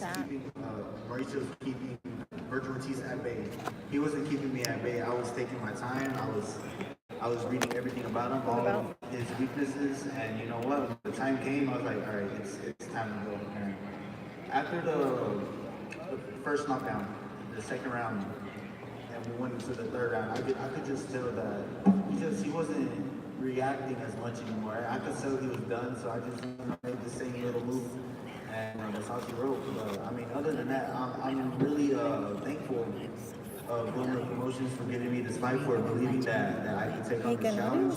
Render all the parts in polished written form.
Mauricio was keeping Virgil Ortiz at bay. He wasn't keeping me at bay. I was taking my time. I was reading everything about him, all his weaknesses, and you know what? When the time came, I was like, all right, it's time to go. And after the first knockdown, the second round, and we went into the third round, I could just tell that he wasn't reacting as much anymore. I could tell he was done, so I just made the same little move, and that's how she wrote. But I mean, other than that, I'm really thankful of Wilmer Promotions for giving me this fight, for believing that I could take on this challenge.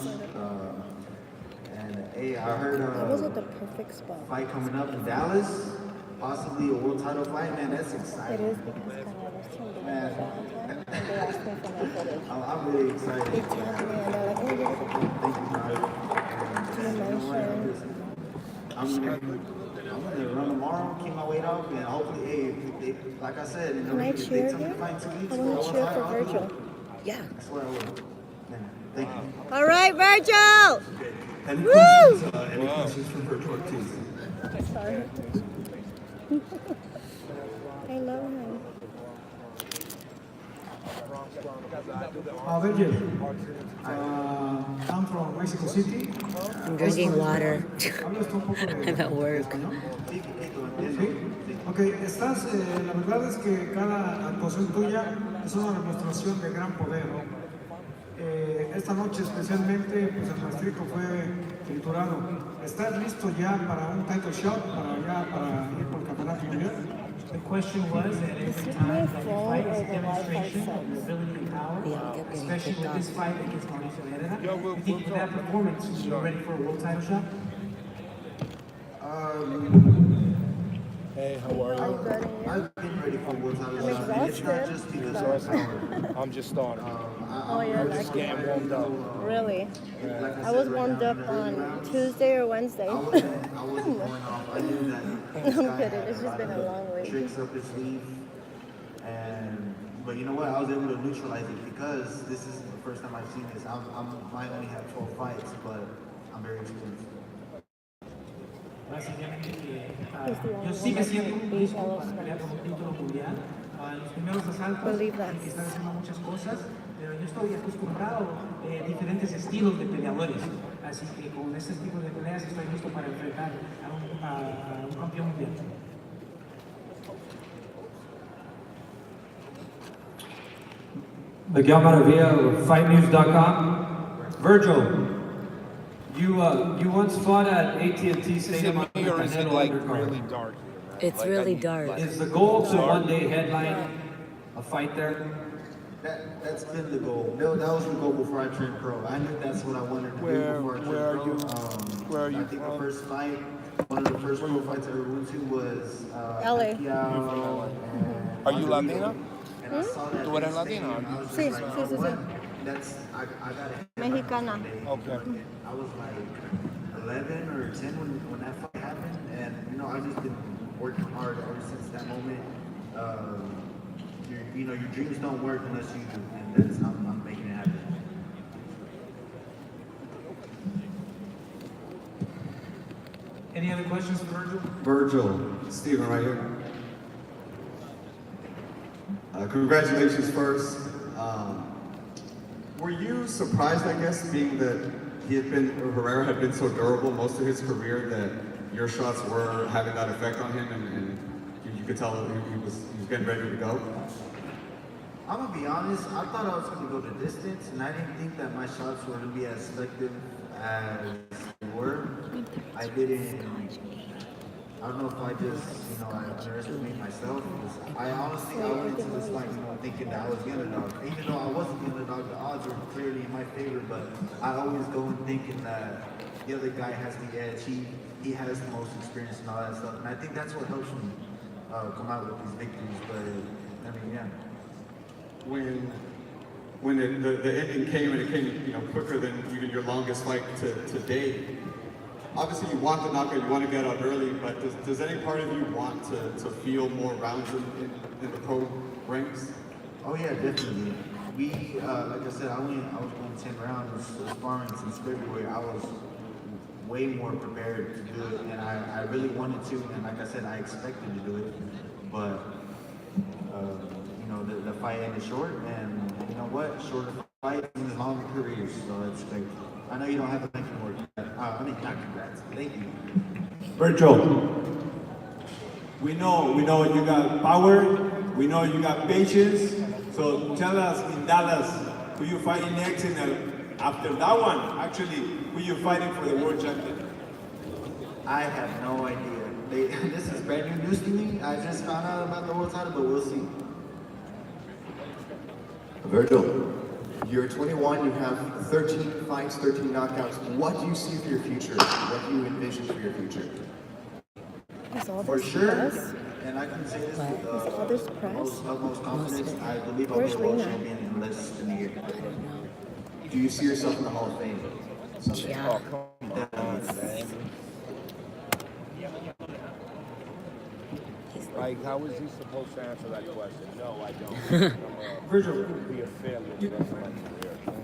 And hey, I heard that was at the perfect spot. Fight coming up in Dallas, possibly a world title fight. Man, that's exciting. It is because Canelo's team did and they asked me for my footage. I'm really excited. They tagged me and they're like, oh, I'm gonna run tomorrow, keep my weight up, and hopefully, hey, like I said, can I cheer you? I want to cheer for Virgil. Yeah. That's what I will. Thank you. All right, Virgil! Any questions for Virgil Ortiz? Sorry. I love him. Virgil, I'm from Mexico City. I'm drinking water. I'm at work. Ok, la verdad es que cada actuación tuya es una demostración de gran poder. Esta noche especialmente, pues el maestrico fue triturado. ¿Estás listo ya para un title shot, para ir por el campeonato mundial? The question was that every time that you fight is a demonstration of your ability and power, especially with this fight against Mauricio Herrera. You think with that performance, you're ready for a world title shot? Hey, how are you? I've been ready for a world title shot. It's not just because of power. I'm just starting. I'm just getting warmed up. Really? I was warmed up on Tuesday or Wednesday. I wasn't going off. I knew that. I'm kidding. It's just been a long week. Tricks up his sleeve, but you know what? I was able to neutralize it because this is the first time I've seen this. I might only have 12 fights, but I'm very experienced. Básicamente yo sí me siento listo para pelear por un título mundial. En los primeros asaltos hay que estar haciendo muchas cosas, pero yo estoy acostumbrado a diferentes estilos de peleadores, así que con este tipo de peleas estoy listo para enfrentar a un campeón mundial. Miguel Maravilla, FightNews.com. Virgil, you once fought at AT&T Stadium on Canelo undercard. It's really dark. Is the goal to one day headline a fight there? That's been the goal. No, that was the goal before I turned pro. I knew that's what I wanted to do before I turned pro. Where are you I think the first fight, one of the first pro fights I ever went to was LA. Are you Latina? And I saw that. ¿Tú eres Latina? Sí, sí. I got it. Mexicana. Okay. I was like 11 or 10 when that fight happened, and you know, I've just been working hard ever since that moment. Your dreams don't work unless you do, and that's how I'm making it happen. Any other questions for Virgil? Virgil, Steven right here. Congratulations first. Were you surprised, I guess, being that Herrera had been so durable most of his career, that your shots were having that effect on him, and you could tell that he was getting ready to go? I'm gonna be honest, I thought I was gonna go the distance, and I didn't think that my shots were gonna be as effective as they were. I don't know if I just, I underestimate myself. I went into this fight, thinking that I was the underdog. Even though I wasn't the underdog, the odds were clearly in my favor, but I always go in thinking that the other guy has the edge. He has the most experience and all that stuff. And I think that's what helps me come out with these victories. But, I mean, yeah. When the ending came, and it came, quicker than even your longest fight to date, obviously you want the knockout, you want to get out early, but does any part of you want to feel more rounds in the pro ranks? Oh yeah, definitely. Like I said, I was going 10 rounds sparring since February. I was way more prepared to do it, and I really wanted to, and like I said, I expected to do it. my end is short, and you know what? Shorter fights means longer careers, so that's great. I know you don't have to thank me more. I mean, not congrats. Thank you. Virgil, we know you got power, we know you got patience, so tell us in Dallas, who you fighting next, and after that one, actually, who you fighting for the world champion? I have no idea. This is brand new news to me. I just found out about the world title, but we'll see. Virgil, you're 21, you have 13 fights, 13 knockouts. What do you see for your future? What do you envision for your future? For sure, and I can say this with utmost confidence, I believe I'll be a world champion in less than a year. Do you see yourself in the Hall of Fame? Someday? Yeah. Like, how is he supposed to answer that question? No, I don't. Virgil, Be a failure the rest of my career.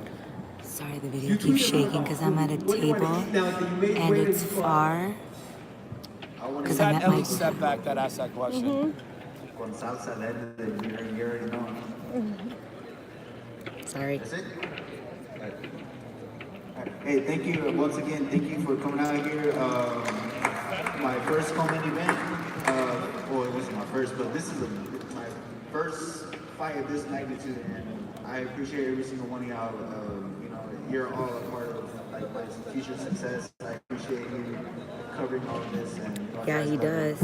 Sorry, the video keeps shaking because I'm at a table and it's far. Is that Ellie Setback that asked that question? Con salsa, you already know. Sorry. That's it? Hey, thank you once again. Thank you for coming out here. My first co-main event. Well, it wasn't my first, but this is my first fight of this magnitude, and I appreciate every single one of y'all. You know, you're all a part of like my future success. I appreciate you covering all of this. And Yeah, he does.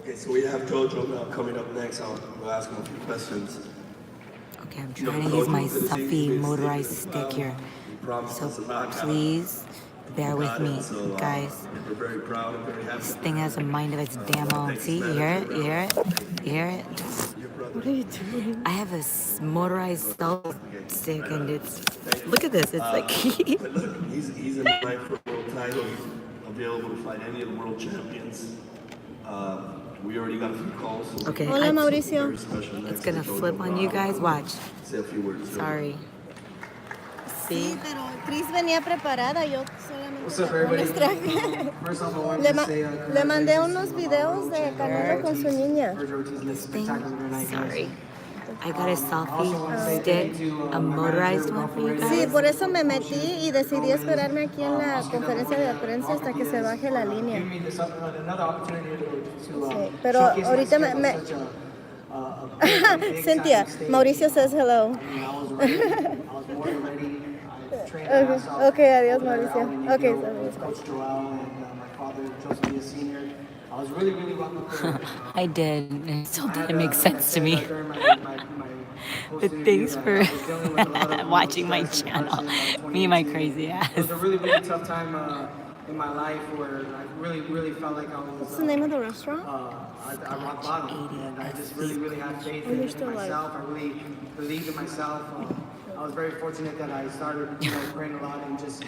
Okay, so we have Jojo now coming up next. We'll ask him a few questions. Okay, I'm trying to use my stuffy motorized stick here. So please bear with me, guys. We're very proud and very happy. This thing has a mind of its damn own. See, you hear it? You hear it? You hear it? What are you doing? I have a motorized stealth stick and it's, look at this, it's like, But look, he's in the fight for a world title. He's available to fight any of the world champions. We already got a few calls. So okay, Hola, Mauricio. It's gonna flip on you guys, watch. Say a few words. Sorry. Sí, See? pero Chris venía preparada, yo solamente What's up, me everybody? distraje. First off, I wanted Le, to ma- say le mandé unos videos de Canelo con su niña. This thing, sorry. I got a selfie stick, a motorized one for you Sí, guys. por eso me metí y decidí esperarme aquí en la conferencia de prensa hasta que se baje la línea. Sí, pero ahorita Cynthia, Mauricio says hello. Okay, adiós, Mauricio. Okay, I was really well prepared. I did, and it still didn't make sense to me. But thanks for watching my channel. Me and my crazy ass. It was a really tough time in my life where I really felt like I was. What's the name of the restaurant? I rock bottom, and I just really had faith in myself. I really believed in myself. I was very fortunate that I started, praying a lot and just,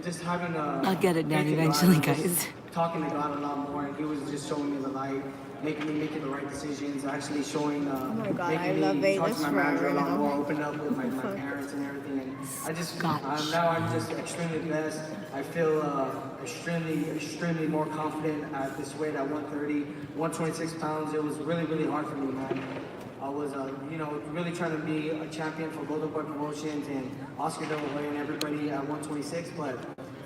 just having a. I'll get it done eventually, guys. Talking to God a lot more, and He was just showing me the light, making the right decisions, actually showing, oh my God, making I love me Vegas trust my manager a lot now. more, open up with my parents and everything. And I just now I'm just extremely blessed. I feel extremely more confident at this weight at 130, 126 pounds. It was really hard for me, man. I was, really trying to be a champion for Golden Boy Promotions and Oscar De La Hoya and everybody at 126, but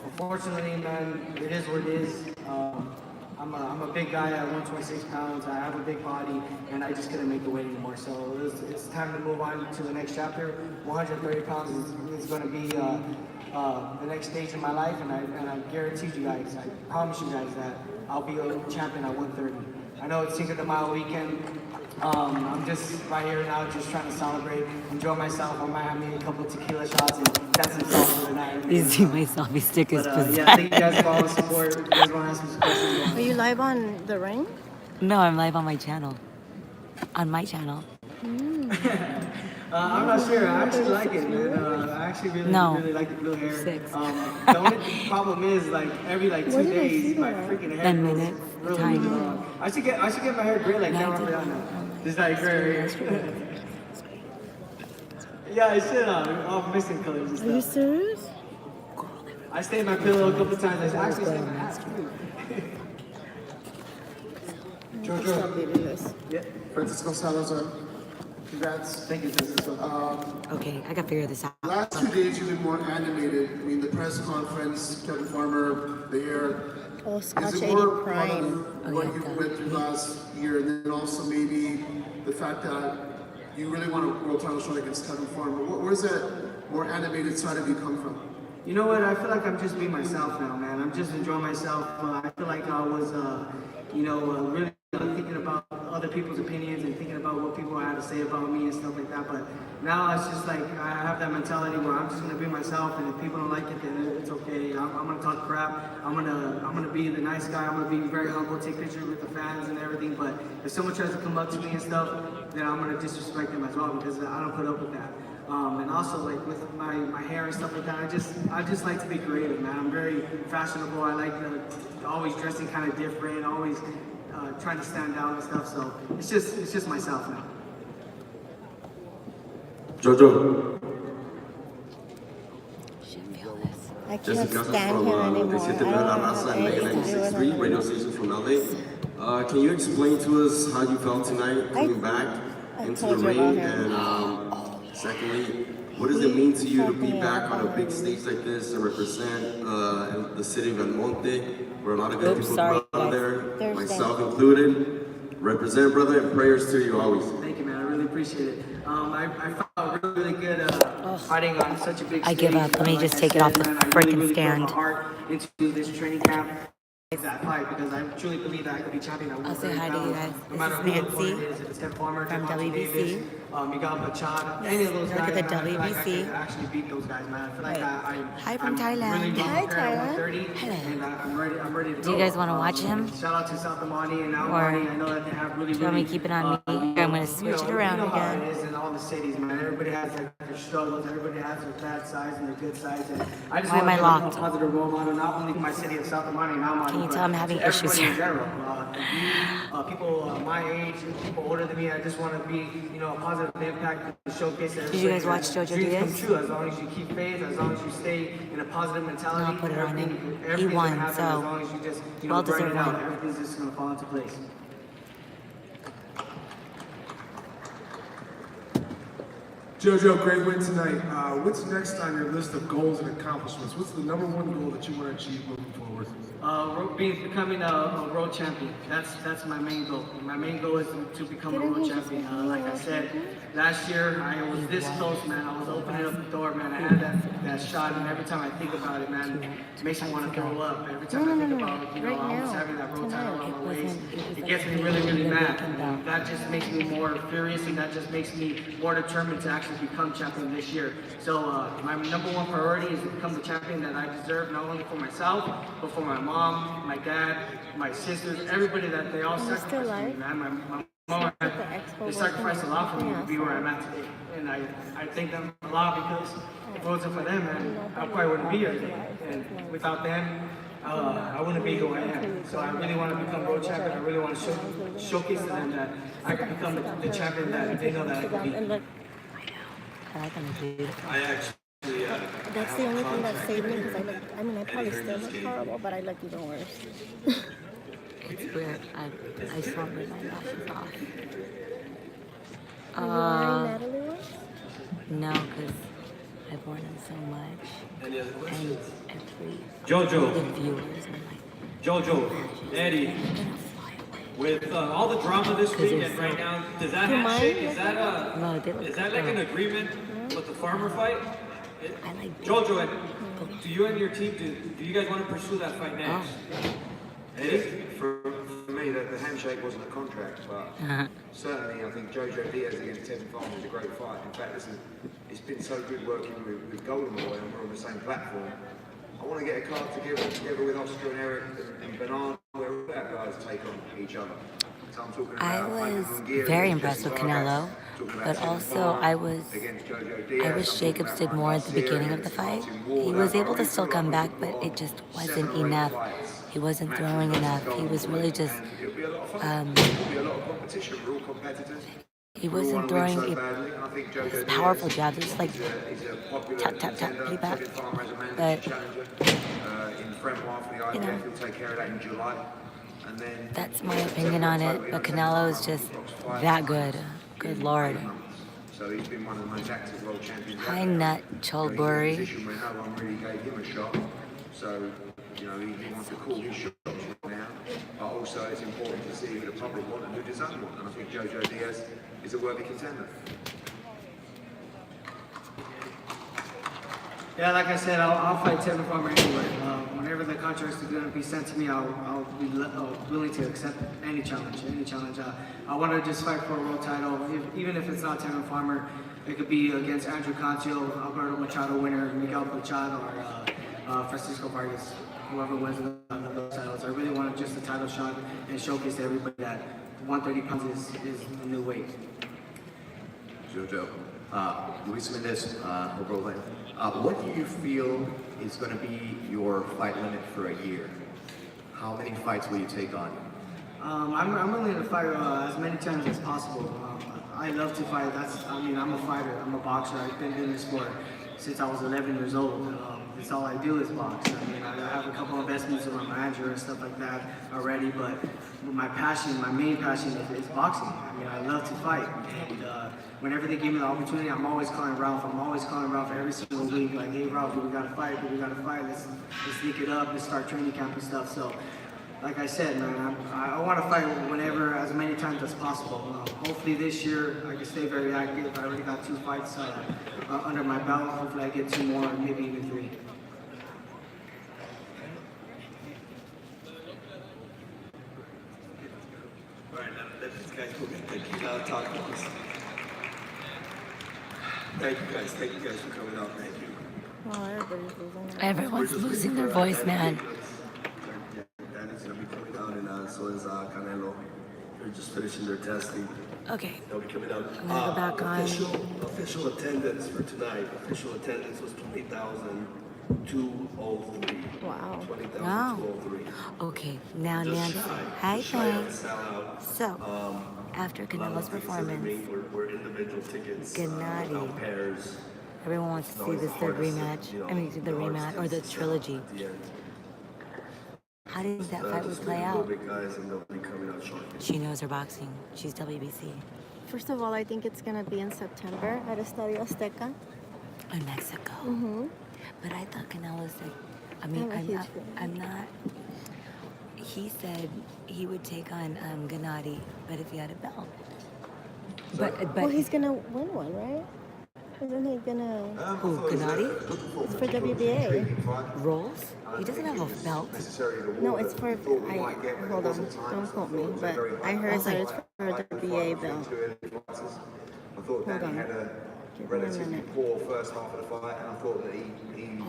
unfortunately, man, it is what it is. I'm a big guy at 126 pounds. I have a big body, and I just couldn't make the weight anymore. So it's time to move on to the next chapter. 130 pounds is going to be the next stage in my life, and I guarantee you guys, I promise you guys that I'll be a champion at 130. I know it's Cinco de Mayo weekend. I'm just right here now, just trying to celebrate, enjoy myself. I might have me a couple of tequila shots, and that's some sauce for the night. You see my selfie stick is But yeah, thank you guys for all the support. You guys want to ask me some questions? Are you live on The Ring? No, I'm live on my channel. On my channel. I'm not sure. I actually like it, man. I actually really like the blue hair. Six. The only problem is, every 2 days, my freaking hair 10 grows minutes, really tiny. long. I should get my hair gray like Cameron Brianna. Just like gray hair. Yeah, I should. All mixing colors and stuff. Are you serious? I stayed in my pillow a couple times. I actually stayed in my ass. Stop reading this. Yeah. Francisco Salazar. Congrats. Thank you, Francisco. Okay, I gotta figure this out. Last 2 days you've been more animated. I mean, the press conference, Kevin Farmer, the air. Oh, Scotch Is it 80 more part Prime. of what you went through last year, and then also maybe the fact that you really want a world title shot against Kevin Farmer? Where's that more animated side of you come from? You know what? I feel like I'm just being myself now, man. I'm just enjoying myself. I feel like I was, really thinking about other people's opinions and thinking about what people had to say about me and stuff like that. But now it's just like I have that mentality where I'm just gonna be myself, and if people don't like it, then it's okay. I'm gonna talk crap. I'm gonna be the nice guy. I'm gonna be very humble, take pictures with the fans and everything. But if someone tries to come up to me and stuff, then I'm gonna disrespect them as well because I don't put up with that. And also like with my hair and stuff like that, I just like to be creative, man. I'm very fashionable. I like always dressing kind of different, always trying to stand out and stuff. So it's just myself now. Jojo. I can't stand him anymore. I don't know anything to do with him. Radio station from LA. Can you explain to us how you felt tonight coming back into the ring? And secondly, what does it mean to you to be back on a big stage like this and represent the city of El Monte, where a lot of good people come out there, myself included? Represent, brother, and prayers to you always. Thank you, man. I really appreciate it. I felt really good fighting on such a big stage. I give up. Let me just take it off the freaking stand. Put my heart into this training camp. That fight because I truly believe that I could be champion. I'll say hi to you guys. This is Nancy from WBC. Miguel Machado, any of those guys. Look at the man, WBC. I could actually beat those guys, man. I feel like Hi from I'm Thailand. Really Hi, Thailand. And I'm ready to go. Do you guys want to watch him? Shout out to South Amani and Al Or Amani. I know that they have really, do you want me to keep it on me? I'm going to switch it around you know how again. it is in all the cities, man. Everybody has their struggles. Everybody has their bad sides and their good sides. And I just Why am want I to locked? be a positive role model, not only for my city of South Amani and Al Amani. Can you tell I'm having but issues everybody in here? general. People my age, people older than me. I just want to be, a positive impact and showcase. Did you guys watch JoJo dreams come Diaz? true as long as you keep faith, as long as you stay in a positive mentality. I'll put it on him. He Everything's won, gonna happen so as long as you just well grind it deserved out. win. Everything's just gonna fall into place. Jojo, great win tonight. What's next on your list of goals and accomplishments? What's the number one goal that you want to achieve moving forward? Becoming a world champion. That's my main goal. My main goal is to become a world champion. Like I said, last year I was this close, man. I was opening up the door, man. I had that shot, and every time I think about it, man, it makes me want to throw up. Every time I think about almost having that world title on my waist, it gets me really, really mad. And that just makes me more furious, and that just makes me more determined to actually become champion this year. So my number one priority is to become the champion that I deserve, not only for myself, but for my mom, my dad, my sisters, everybody that they all sacrificed for me, man. My mom, they sacrificed a lot for me to be where I'm at today. And I thank them a lot because if it wasn't for them, man, I probably wouldn't be here today. And without them, I wouldn't be who I am. So I really want to become world champion. I really want to showcase to them that I can become the champion that they know that I can be. I like him, dude. I actually. That's the only thing that saved me because I probably still look horrible, but I look even worse. It's weird. I just want to leave my lashes off. Are you wearing Natalie ones? No, because I've worn them so much. Any other questions? And every Jojo. the viewers are like, Jojo, Eddie, with all the drama this weekend right now, does that handshake, is that like an agreement with the farmer fight? I like Jojo, do you and your team, do you guys want to pursue that fight next? Eddie, for me, the handshake wasn't a contract, but certainly I think Jojo Diaz against Tevin Farmer is a great fight. In fact, it's been so good working with Golden Boy, and we're on the same platform. I want to get a card together with Oscar and Eric and Bernard, where all our guys take on each other. So I'm talking I about was very impressed with Canelo, but also I wish Jacobs did more at the beginning of the fight. He was able to still come back, but it just wasn't enough. He wasn't throwing enough. He was really just, He wasn't throwing his powerful jabs. It was like tap, tap, tap, pretty bad. But, you know, that's my opinion on it. But Canelo is just that good. Good Lord. So he's been one of the most active world champions. Hi, Nut Cholbury. Where no one really gave him a shot. So, you know, he wants to call his shots now. But also it's important to see who the public want and who doesn't want. And I think Jojo Diaz is a worthy contender. Yeah, like I said, I'll fight Tevin Farmer anyway. Whenever the contract is going to be sent to me, I'll be willing to accept any challenge. I want to just fight for a world title, even if it's not Tevin Farmer. It could be against Andrew Conte, Alberto Machado winner, Miguel Machado, or Francisco Vargas, whoever wins those titles. I really want just a title shot and showcase to everybody that 130 pounds is the new weight. Jojo, Luis Mendez, what do you feel is going to be your fight limit for a year? How many fights will you take on? I'm willing to fight as many times as possible. I love to fight. I'm a fighter. I'm a boxer. I've been doing this sport since I was 11 years old. That's all I do is box. I have a couple investments in my manager and stuff like that already, but my main passion is boxing. I love to fight. And whenever they give me the opportunity, I'm always calling Ralph. I'm always calling Ralph every single week, like, hey Ralph, we gotta fight, let's sneak it up, let's start training camp and stuff. So, like I said, man, I want to fight whenever, as many times as possible. Hopefully this year I can stay very active. I already got 2 fights under my belt. Hopefully I get 2 more, maybe even 3. All right, now let these guys go get the key out talk to us. Thank you guys for coming out. Thank you. Oh, Everyone's losing their voice, man. Danny's going to be coming out, and so is Canelo. They're just finishing their testing. Okay. They'll be coming out. I'm gonna go back on. Official attendance for tonight. Official attendance was 20,203. Wow. 20,203. Okay, now Nancy. Hi, thanks. So, after Canelo's performance, We're individual tickets. Gennady. Pairs. Everyone wants to see this third rematch. The rematch or the trilogy. How do you think that fight would play out? She knows her boxing. She's WBC. First of all, I think it's gonna be in September at Estadio Azteca. In Mexico. Mm-hmm. But I thought Canelo said, I'm not. He said he would take on Gennady, but if he had a belt. But well, he's gonna win one, right? Isn't he gonna? Who, Gennady? It's for WBA. Rolls? He doesn't have a belt. No, it's for. Hold on, don't quote me, but I heard that it's for a WBA belt. I thought Hold Danny on. had a relatively poor first half of the fight, and I thought that he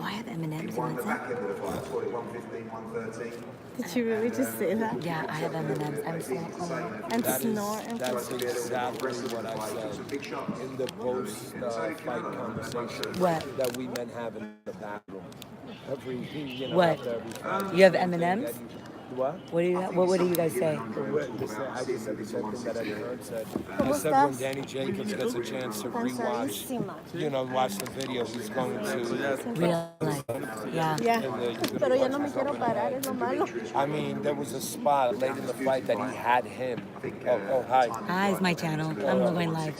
I have M&Ms won in the my back end of the fight. I thought it 115, 113. Did you really just say that? Yeah, I have M&Ms. I'm snorting. And snore and That's exactly what I said in the post-fight conversation What? that we men have in the bathroom. What? After every fight. You have M&Ms? What? What do you guys say? I just said the same thing that Eddie Hearn said. I said when Danny Jacobs gets a chance to rewatch, watch the video, he's going to realize. Yeah. Pero ya no me quiero parar, es lo malo. I mean, there was a spot late in the fight that he had him. Oh, hi. Hi, it's my channel. I'm going live.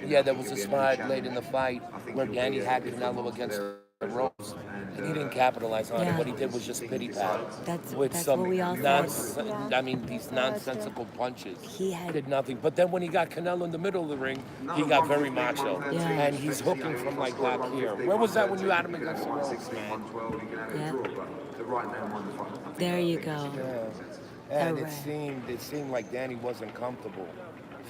Yeah, there was a spot late in the fight where Danny had Canelo against the ropes, and he didn't capitalize on it. What he did was just pity pat with some what we all said. I mean, these nonsensical punches. He did nothing. But then when he got Canelo in the middle of the ring, he got very macho, and he's hooking from like back here. Where was that when you had him against the ropes, man? There you go. Yeah. And it seemed like Danny wasn't comfortable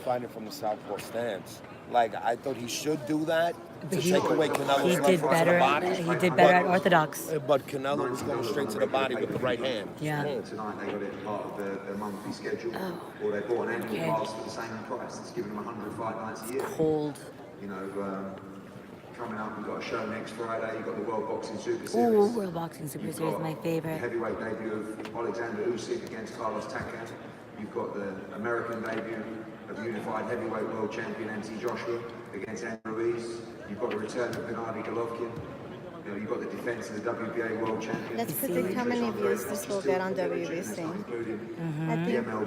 fighting from the southpaw stance. Like, I thought he should do that to take away Canelo's left foot to the body. He did better at orthodox. But Canelo was going straight to the body with the right hand. Yeah. Tonight they got it part of their monthly schedule, or they bought an annual pass for the same price. It's giving them 100 fight nights a year. Cold. You know, coming up, we've got a show next Friday. You've got the World Boxing Super Series. Ooh, World Boxing Super Series, my favorite. Heavyweight debut of Alexander Usyk against Carlos Takam. You've got the American debut of of unified heavyweight world champion Anthony Joshua against Andy Ruiz. You've got the return of Gennady Golovkin. You know, you've got the defense of the WBA world champion. Let's predict how many views this will get on WBC. I think over,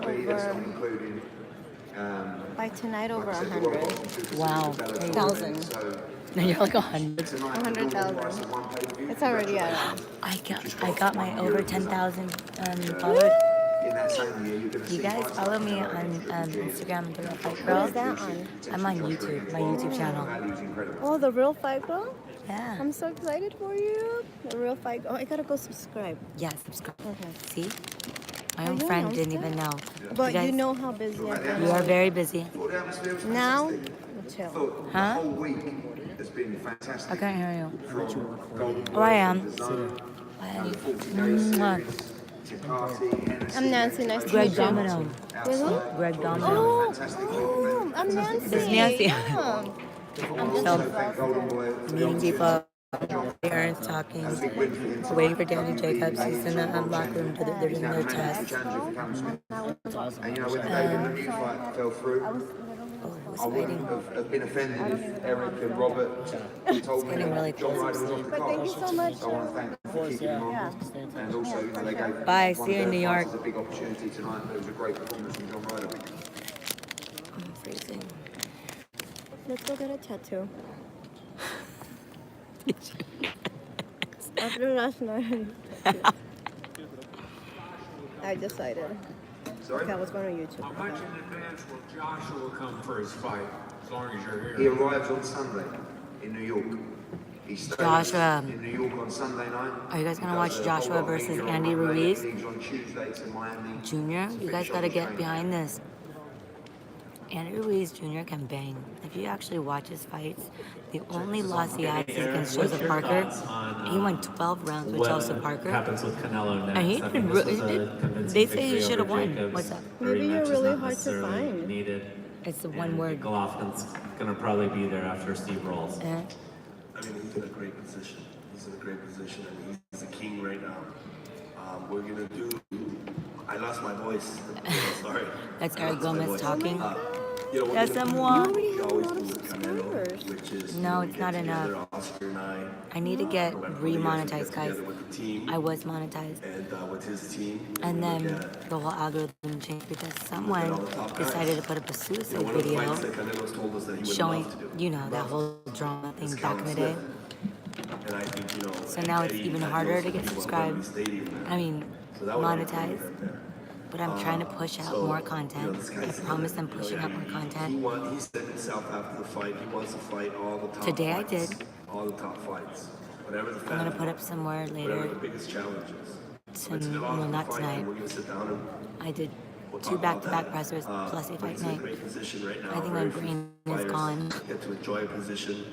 by tonight over 100. Wow. 1,000. And you're like 100. 100,000. It's already at. I got my over 10,000 followers. You guys follow me on Instagram, The Real Fight Girl. What is that on? I'm on YouTube, my YouTube channel. Oh, The Real Fight Girl? Yeah. I'm so excited for you. The Real Fight Girl. Oh, I gotta go subscribe. Yeah, subscribe. Okay. See? My own friend didn't even know. But you, you know how busy I've been. You are very busy. Now, chill. Huh? Has been fantastic. I can't hear you. From Oh, I am. I'm Nancy. Nice to Greg meet you. Domino. With who? Greg Domino. Oh, I'm Nancy. This is Nancy. Yeah. I'm just So, meeting people, parents talking, waiting for Danny Jacobs. He's in the locker room. They're doing their test. And you know, when the new fight fell through, I wouldn't have been offended if Eric and Robert told me really John Ryder was off the But card. thank you so much. I want to thank them for keeping him on. And also, you know, they gave Bye, one see you of in their New York. fighters a big opportunity tonight. It was a great performance from John Ryder. I'm freezing. Let's go get a tattoo. After last night, I decided. Okay, I was going to YouTube. How much in advance will Joshua come for his fight, as long as you're here? He arrives on Sunday in New York. He stays Joshua. in New York on Sunday night. Are you guys going to watch Joshua versus Andy Ruiz? Leaves on Tuesday to Miami. Junior, you guys got to get behind this. Andy Ruiz Jr. can bang. If you actually watch his fights, the only loss he had is against Joseph Parker. He won 12 rounds with Joseph Parker. Happens with Canelo next. And he I mean, did. They say he should have won. What's up? Maybe you're really hard to find. Needed. It's the one word. Golovkin's gonna probably be there after Steve rolls. I mean, he's in a great position. He's in a great position. I mean, he's the king right now. We're gonna do. I lost my voice. Sorry. That's Eric Gomez talking. You know, That's someone. we always do with Canelo, which is No, it's not enough. Oscar and I need to get re-monetized, guys. with the team I was monetized. and with his team. And then the whole algorithm changed because someone decided to put up a suicide video showing, you know, that whole drama thing back in the day. And I think, you know, So now it's even harder to get subscribed. I mean, monetized. But I'm trying to push out more content. I promise I'm pushing out more content. He said himself after the fight, he wants to fight all the top Today I fights. did. All the top fights. Whatever the I'm gonna put up some more whatever later. the biggest challenges. Well, not tonight. We're gonna sit down and I did we'll 2 talk about back-to-back that. pressers plus a fight he's in a night. great position right now. I think my Very few brain is fighters gone. Get to enjoy a position.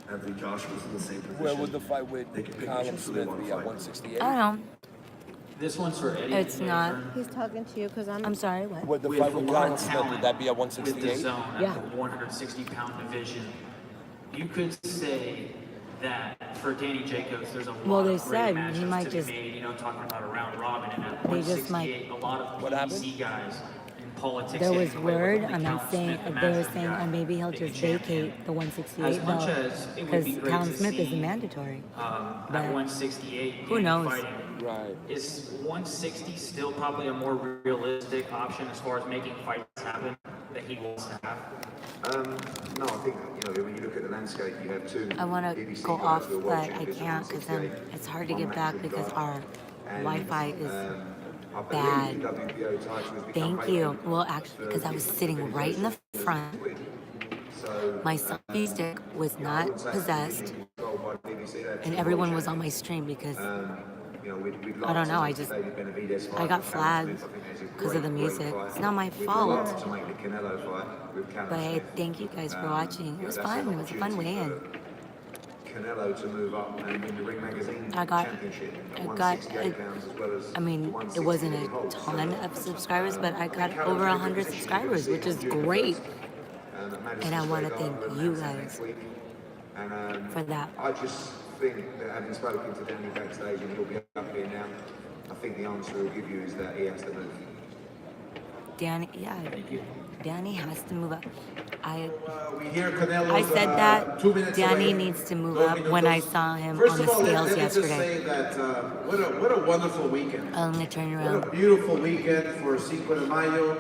Anthony Joshua's in the same position. Where would the fight with They can pick Callum and choose who they Smith want be to at fight. 168? I don't know. This one's for Eddie. It's not. He's talking to you because I'm sorry, what? Would the We fight have a with lot Callum of Smith, would talent that be at with the 168? zone at Yeah. the 160-pound division. You could say that for Danny Jacobs, there's a lot Well, they of great said matchups he might to just- be made. You know, talking about a round robin and at They just 168, a lot of PBC guys in politics. There was anyway, word, with I'm not Callum saying, Smith, the they were massive saying, guy, maybe he'll big just champion. vacate the 168 As much belt. as it would Because be great Callum to Smith is see, mandatory. at But 168, who Danny knows? fighting, Right. is 160 still probably a more realistic option as far as making fights happen that he wants to have? No, I think, you know, when you look at the landscape, you have two I want to BBC go guys off, who are world but I champions at can't because then 168. it's hard to One get back match because with our And, Wi-Fi is I believe bad. the WBO title has become Thank you. vacant Well, actually, because I was sitting right in the front. My selfie stick was not possessed, and everyone was on my stream because I don't know. I got flagged because of the music. It's not my fault. But hey, thank you guys for watching. It was fun. It was a fun weigh-in. Canelo to move up and win the Ring Magazine I got, championship at I 168 pounds, as well as I mean, it wasn't a ton of subscribers, but I got over 100 subscribers, which is great. And I want to thank you guys for that. I just think that having spoken to Danny backstage and he'll be up here now, I think the answer he'll give you is that he has to move. Danny, yeah, Danny has to move up. We hear Canelo. I said that 2 minutes Danny away. needs to move 2 up when I minutos. saw him First on the of all, scales let me just yesterday. say that what a wonderful weekend. Let me turn you What around. a beautiful weekend for Cinco de Mayo.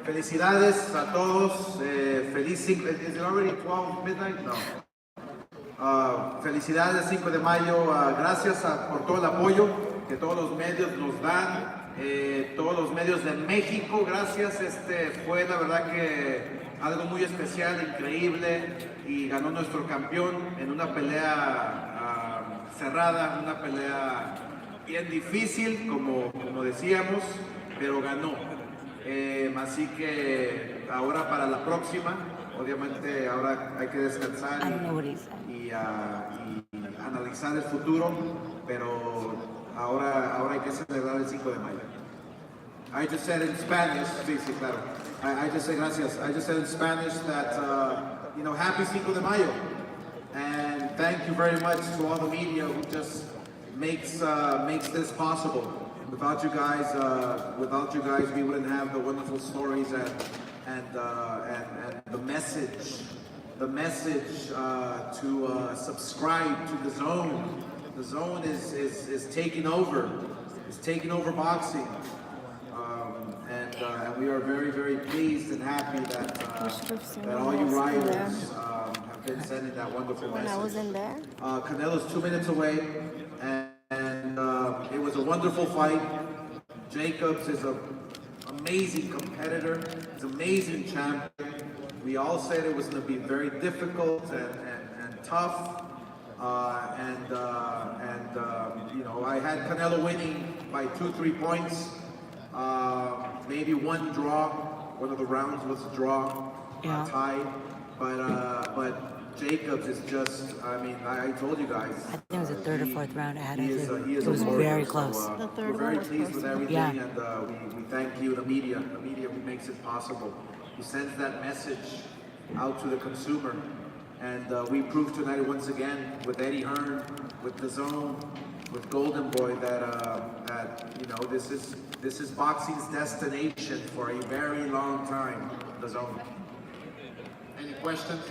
Felicidades a todos. Feliz Cinco. Is it already 12 midnight? No. Felicidades 5 de Mayo. Gracias por todo el apoyo que todos los medios nos dan. Todos los medios de México, gracias. Fue la verdad que algo muy especial, increíble, y ganó nuestro campeón en una pelea cerrada, una pelea bien difícil, como decíamos, pero ganó. Así que ahora para la próxima, obviamente ahora hay que descansar y analizar el futuro, pero ahora hay que celebrar el 5 de mayo. I just said in Spanish, sí, claro. I just said gracias. I just said in Spanish that, happy Cinco de Mayo. And thank you very much to all the media who just makes this possible. Without you guys, we wouldn't have the wonderful stories and the message to subscribe to the Zone. The Zone is taking over. It's taking over boxing. And we are very, very pleased and happy that all you riders have been sending that wonderful message. When I was in there? Canelo's 2 minutes away, and it was a wonderful fight. Jacobs is an amazing competitor. He's an amazing champion. We all said it was going to be very difficult and tough. I had Canelo winning by 2-3 points. Maybe one draw. One of the rounds was a draw, tie. But Jacobs is just. I told you guys. I think it was the third or fourth round I had. He is it was very close. We're very pleased with everything, and we thank you, the media who makes it possible, who sends that message out to the consumer. And we proved tonight once again with Eddie Hearn, with the Zone, with Golden Boy that this is boxing's destination for a very long time. The Zone. Any questions?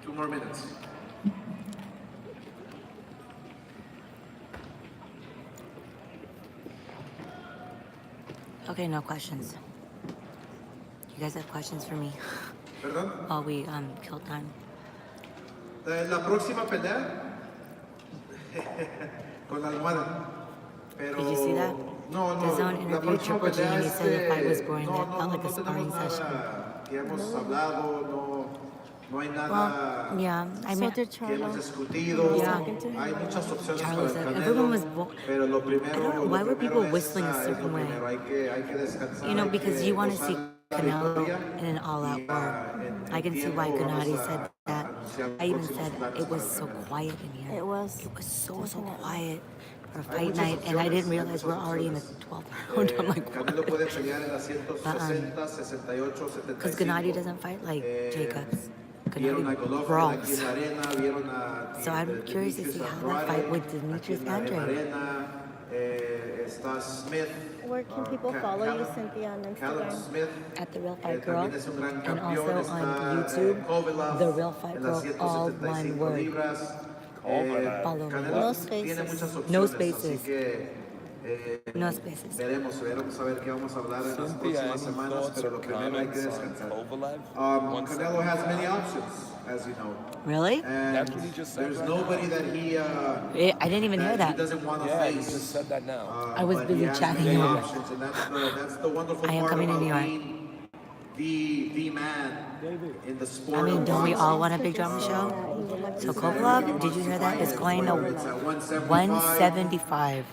2 more minutes. Okay, no questions. You guys have questions for me? Perdón? While we kill time. La próxima pelea con la almohada. Pero Did you see that? No, The Zone la interviewed próxima Triple G pelea and he said the fight was boring. It felt like a sparring tenemos session. nada que hemos hablado, no hay nada I mean, que hemos discutido. Hay muchas opciones para el Canelo, everyone was pero lo primero, I don't know, why were people whistling a es certain lo way? primero. Hay que descansar. Because you want to see Canelo in an all-out war. I can see why Gennady said that. I even said it was so quiet in here. It was so quiet for a fight night, and I didn't realize we're already in the 12th round. I'm like, because Gennady doesn't fight like Jacobs. Gennady brawls. So I'm curious to see how that fight with Demetrius Andrade. Where can people follow you, Cynthia, on Instagram? At The Real Fight Girl, and also on YouTube, The Real Fight Girl, all one word. Follow me. No spaces. No spaces. No spaces. Veremos a ver qué vamos a hablar en las próximas semanas, pero lo primero hay que descansar. Canelo has many options, as you know. Really? And there's nobody that he. I didn't even hear that. He doesn't want to face. He just said that now. I was busy chatting. Many options, and that's the wonderful I am part coming to about New York. being the man in the sport. I mean, of don't we boxing. all want a big drama show? So Kovalev, did you hear that? Is going to 175.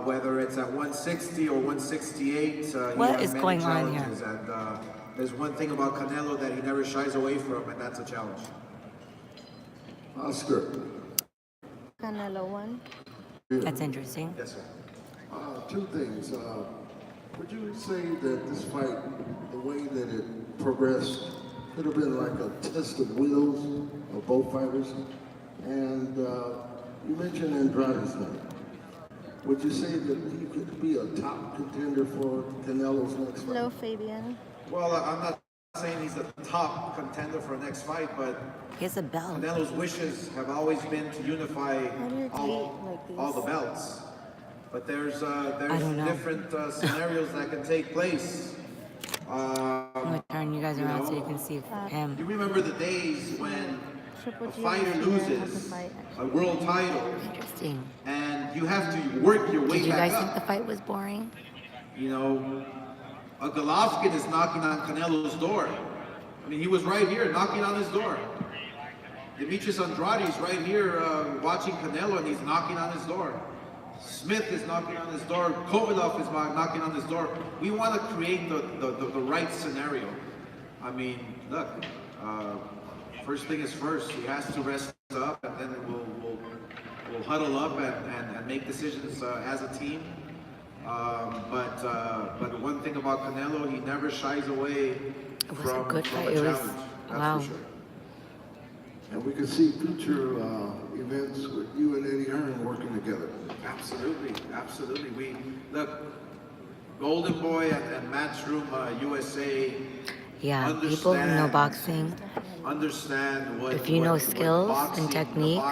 Whether it's at 160 or 168. What is going on here? And there's one thing about Canelo that he never shies away from, and that's a challenge. Oscar. Canelo won. That's interesting. Yes, sir. 2 things. Would you say that this fight, the way that it progressed, could have been like a test of wills of both fighters? And you mentioned Andrade's name. Would you say that he could be a top contender for Canelo's next fight? Hello, Fabian. Well, I'm not saying he's the top contender for next fight, but he has a belt. Canelo's wishes have always been to unify all the belts. But there's different scenarios that can take place. I'm gonna turn you guys around so you can see him. You remember the days when a fighter loses a world title, interesting, and you have to work your way back up. Did you guys think the fight was boring? You know, a Golovkin is knocking on Canelo's door. I mean, he was right here knocking on his door. Demetrius Andrade is right here watching Canelo, and he's knocking on his door. Smith is knocking on his door. Kovalev is knocking on his door. We want to create the right scenario. I mean, look, first thing is first. He has to rest up, and then we'll huddle up and make decisions as a team. But one thing about Canelo, he never shies away from a challenge. Wow. For sure. And we could see future events with you and Eddie Hearn working together. Absolutely, absolutely. We look, Golden Boy and Matchroom USA. Yeah, people who know boxing. Understand what. If you know skills and technique,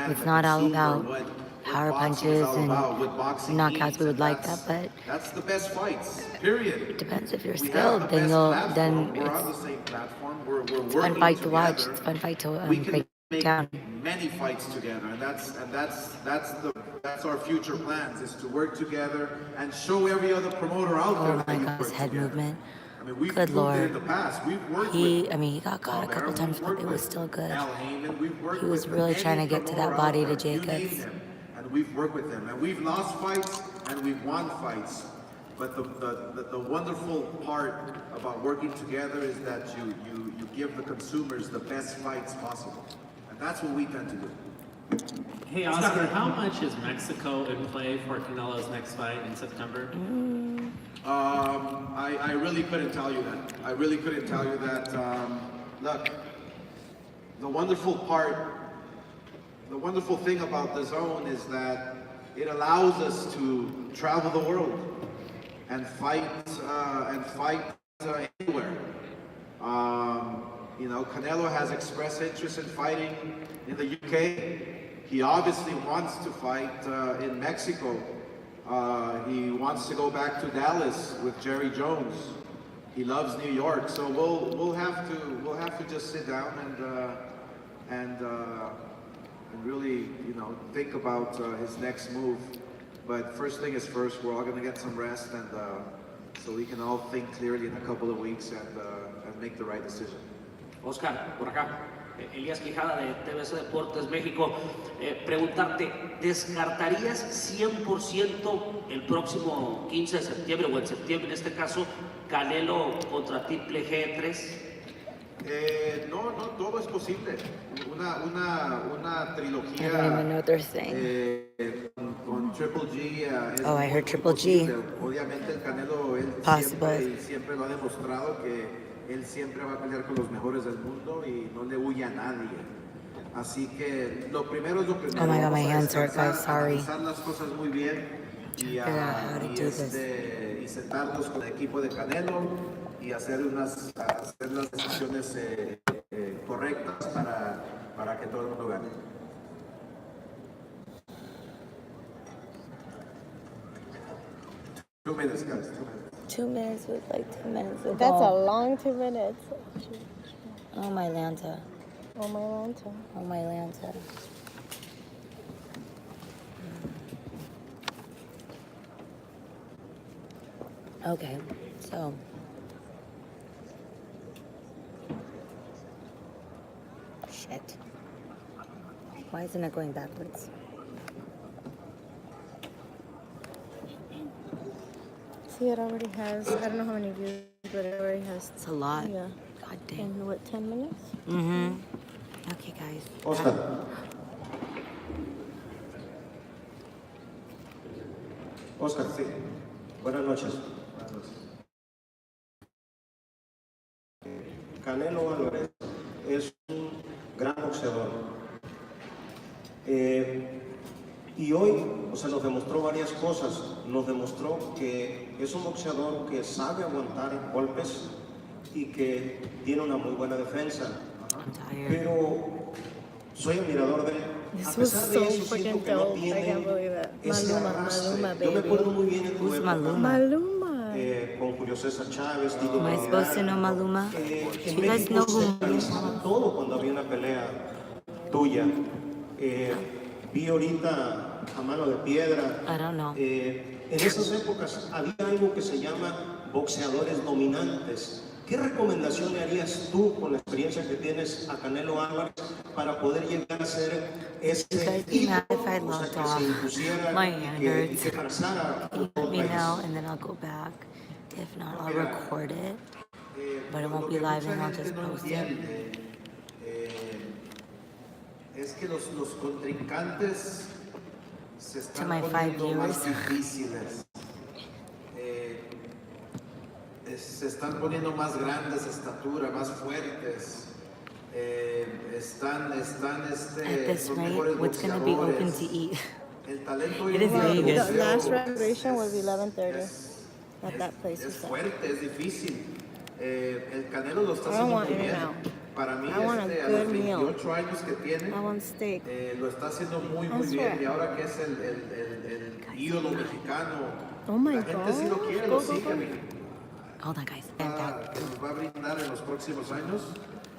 it's not all about power punches and knockouts. We would like that, but that's the best fights. Period. It depends if you're skilled. Then it's a fun fight to watch. It's a fun fight to break down. Many fights together, and that's our future plans, is to work together and show every other promoter out there. Oh my God, his head movement. I mean, we've Good Lord. in the past. We've worked he got caught a couple times, but it was still good. He was really trying to get to that body to Jacobs. And we've worked with him, and we've lost fights and we've won fights. But the wonderful part about working together is that you give the consumers the best fights possible. And that's what we tend to do. Hey Oscar, how much is Mexico in play for Canelo's next fight in September? I really couldn't tell you that. I really couldn't tell you that. Look, the wonderful thing about the zone is that it allows us to travel the world and fight anywhere. You know, Canelo has expressed interest in fighting in the UK. He obviously wants to fight in Mexico. He wants to go back to Dallas with Jerry Jones. He loves New York. So we'll have to just sit down and really, you know, think about his next move. But first thing is first. We're all going to get some rest, and so we can all think clearly in a couple of weeks and make the right decision. Oscar, por acá, Elías Quijada de TVC Deportes México, preguntarte, ¿descartarías 100% el próximo 15 de septiembre o en septiembre en este caso, Canelo contra Triple G3? No, todo es posible. Una trilogía. I don't even know what they're saying. Con Triple G. I heard Triple G. Obviamente el Canelo siempre lo ha demostrado que él siempre va a pelear con los mejores del mundo y no le huye a nadie. Así que lo primero es lo primero. Oh my God, my hands hurt, guys. Sorry. Analizar las cosas muy bien y sentarnos con el equipo de Canelo y hacer las decisiones correctas para que todo el mundo gane. 2 minutes, guys. 2 minutes. 2 minutes was like 10 minutes ago. That's a long 2 minutes. Oh my Lanta. Oh my Lanta. Oh my Lanta. Okay, so. Shit. Why isn't it going backwards? See, it already has, I don't know how many views, but it already has. It's a lot. Yeah. God damn. In what, 10 minutes? Mm-hmm. Okay, guys. Oscar. Oscar, sí. Buenas noches. Canelo Álvarez es un gran boxeador. Y hoy, o sea, nos demostró varias cosas. Nos demostró que es un boxeador que sabe aguantar golpes y que tiene una muy buena defensa. Pero soy admirador de él. A pesar de eso, siento que no tiene ese arrastre. Yo me acuerdo muy bien en tu época con Julio César Chávez, Tito Am I supposed to know Maluma? En México se realizaba todo cuando había una pelea tuya. Vi ahorita a Mano de Piedra. I don't know. En esas épocas había algo que se llama boxeadores dominantes. ¿Qué recomendación le harías tú, con la experiencia que tienes, a Canelo Álvarez para poder llegar a ser ese ídolo, o sea, que se impusiera y que cansara? Let me know, and then I'll go back. If not, I'll record it, but it won't be live, and I'll just post it. Es que los contrincantes se To están my 5 poniendo más viewers. difíciles. Se están poniendo más grandes de estatura, más fuertes. Están At this son rate, mejores what's going to be open boxeadores. to eat? El talento It is Vegas. The last registration was 11:30 at that place. es fuerte, es difícil. El Canelo lo está I haciendo want muy bien. In-N-Out. Para mí, I want a a good los meal. 28 años que tiene, I want steak. lo está haciendo muy I bien. swear. Y ahora que es el ídolo mexicano, Oh my la gente sí lo God. quiere, Go, lo go, sigue. go. mira. Hold on, guys. Que nos va a brindar en los próximos años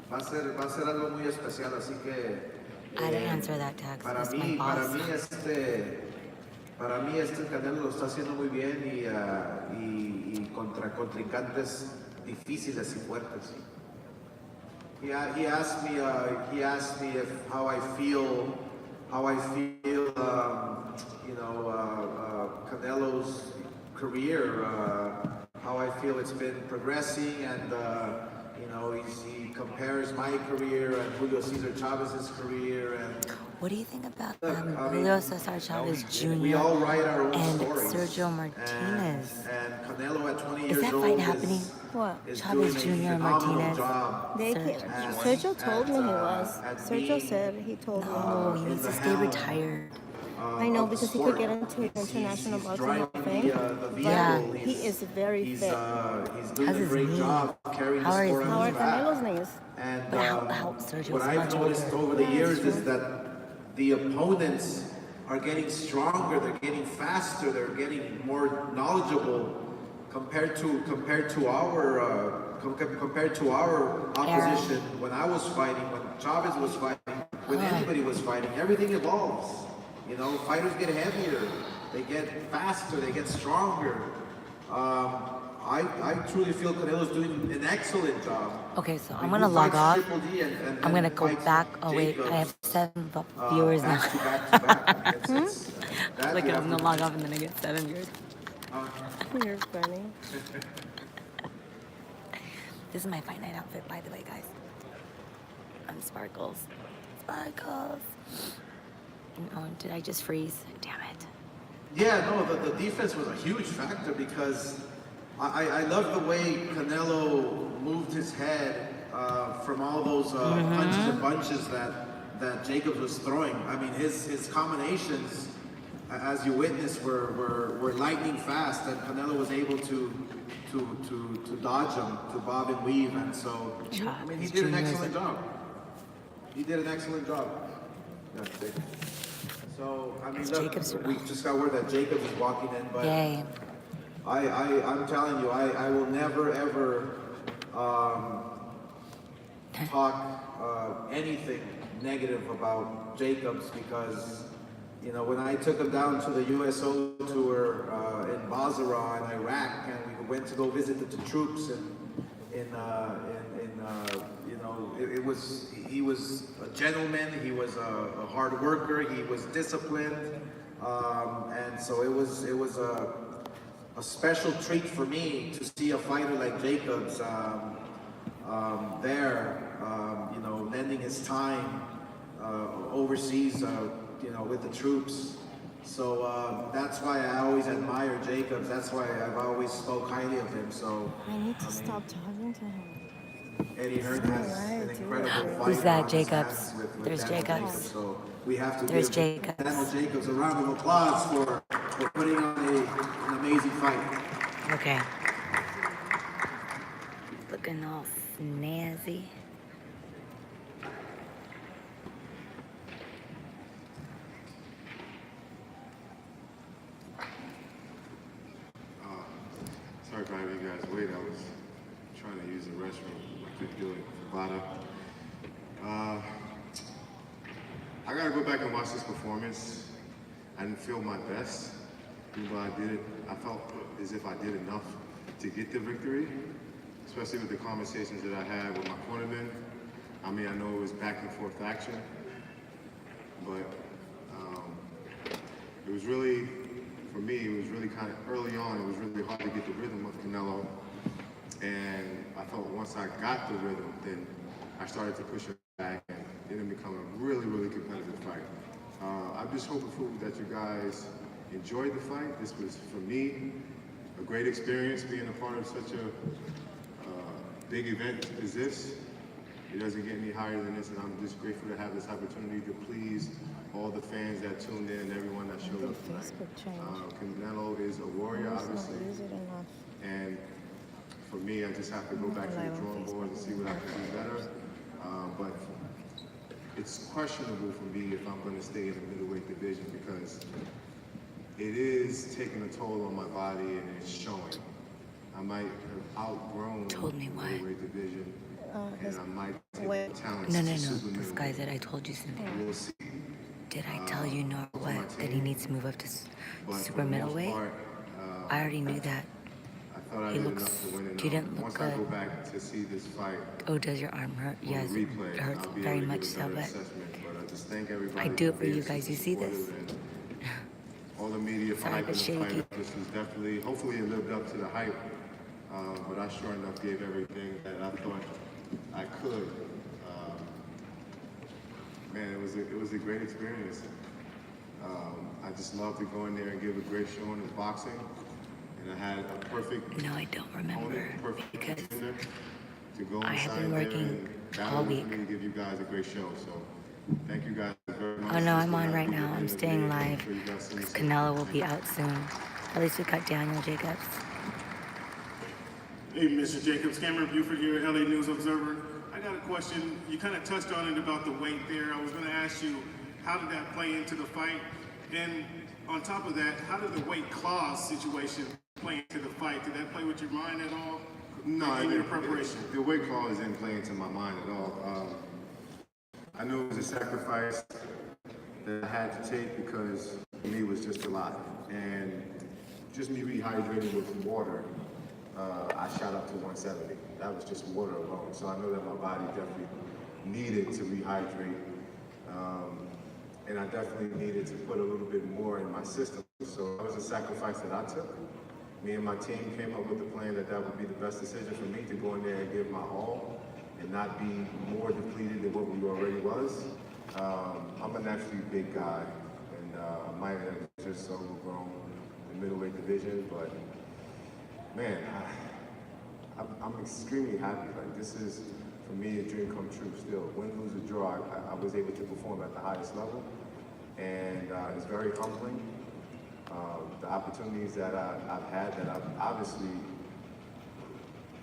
va a ser algo muy especial, así que I didn't answer that text. para That's my mí boss. el Canelo lo está haciendo muy bien y contra contrincantes difíciles y fuertes. He asked me if how I feel Canelo's career, how I feel it's been progressing, and he compares my career and Julio Cesar Chavez's career. And What do you think about Julio Cesar Chavez Jr. we all write our own and stories. Sergio Martinez? And Canelo at 20 Is years that old fight happening? What? is Chavez doing Jr. a and phenomenal Martinez. job. Sergio told me he was. at Sergio being, said he told me. No, he needs to stay retired. I know, because he could get into the International Boxing Hall of Fame. Yeah. But he is very fit. He's doing How's a his great knee? job carrying How the are his sport on How are his back. Canelo's knees? And But how Sergio's what I've much noticed older. over the years is that the opponents are getting stronger, they're getting faster, they're getting more knowledgeable compared to our opposition. When I was fighting, when Chavez was fighting, when anybody was fighting, everything evolves. Fighters get heavier, they get faster, they get stronger. I truly feel Canelo's doing an excellent job. Okay, so I'm gonna log off. I'm gonna go back. Oh wait, I have 7 viewers now. Like I'm gonna log off and then I get 7 viewers. You're funny. This is my fight night outfit, by the way, guys. I'm Sparkles. Sparkles. Oh, did I just freeze? Damn it. Yeah, no, the defense was a huge factor because I love the way Canelo moved his head from all those punches and bunches that Jacobs was throwing. I mean, his combinations, as you witnessed, were lightning fast, and Canelo was able to dodge them, to bob and weave, and so he did an excellent job. He did an excellent job. Yeah, so I mean, look, we just got word that Jacobs is walking in, but Yay. I'm telling you, I will never ever talk anything negative about Jacobs because when I took him down to the USO tour in Basra in Iraq, and we went to go visit the troops he was a gentleman, he was a hard worker, he was disciplined, and so it was a special treat for me to see a fighter like Jacobs there, lending his time overseas, with the troops. So that's why I always admire Jacobs. That's why I've always spoke highly of him. So I need to stop talking to him. Eddie Hearn has an incredible fight. Who's that, on his Jacobs? hands with There's Daniel Jacobs. So we have to There's give Jacobs. Daniel Jacobs a round of applause for putting on an amazing fight. Okay. Looking all snazzy. Sorry for having you guys wait. I was trying to use the restroom. I couldn't do it. Vada. I gotta go back and watch this performance. I didn't feel my best. Even though I did it, I felt as if I did enough to get the victory, especially with the conversations that I had with my cornerman. I mean, I know it was back and forth action, but it was really, for me, it was really kind of early on, it was really hard to get the rhythm of Canelo. And I felt once I got the rhythm, then I started to push it back and it didn't become a really, really competitive fight. I'm just hoping that you guys enjoyed the fight. This was, for me, a great experience being a part of such a big event as this. It doesn't get any higher than this, and I'm just grateful to have this opportunity to please all the fans that tuned in, everyone that showed up tonight. Canelo is a warrior, obviously, and for me, I just have to go back to the drawing board and see what I can do better. But it's questionable for me if I'm going to stay in the middleweight division because it is taking a toll on my body and it's showing. I might have outgrown the middleweight division, and I might take the talents No. to super This guy said, I told you, Cynthia. We'll see. Did I tell you nor what? That he needs to move up to super middleweight? I already knew that. I thought I did enough to win. You didn't look Once good. I go back to see this fight, Oh, does your arm hurt? Yes, it hurts I'll be very able to much give a so, better but assessment. But I just thank everybody I do it for being you guys. You see this? supportive and all the media for Sorry, hyping but the shaky. fight. This was definitely, hopefully it lived up to the hype. But I sure enough gave everything that I thought I could. Man, it was a great experience. I just love to go in there and give a great showing in boxing. And I had a perfect No, I don't remember because to go I have been inside there working and battle all with week. me to give you guys a great show. So thank you guys very much. Oh no, This I'm will on not right be the now. end I'm of the staying day. I'm live. sure you guys see this. Canelo will be out soon. At least we got Daniel Jacobs. Hey, Mr. Jacobs, Cameron Buford here at LA News Observer. I got a question. You kind of touched on it about the weight there. I was going to ask you, how did that play into the fight? And on top of that, how did the weight class situation play into the fight? Did that play with your mind at all? No, in your preparation? The weight clause didn't play into my mind at all. I knew it was a sacrifice that I had to take because for me it was just a lot. And just me rehydrating with water, I shot up to 170. That was just water alone. So I know that my body definitely needed to rehydrate. And I definitely needed to put a little bit more in my system. So that was a sacrifice that I took. Me and my team came up with a plan that would be the best decision for me to go in there and give my all and not be more depleted than what we already was. I'm a naturally big guy, and I might have just overgrown the middleweight division, but man, I'm extremely happy. Like, this is, for me, a dream come true still. Win, lose, or draw, I was able to perform at the highest level, and it's very humbling. The opportunities that I've had that I obviously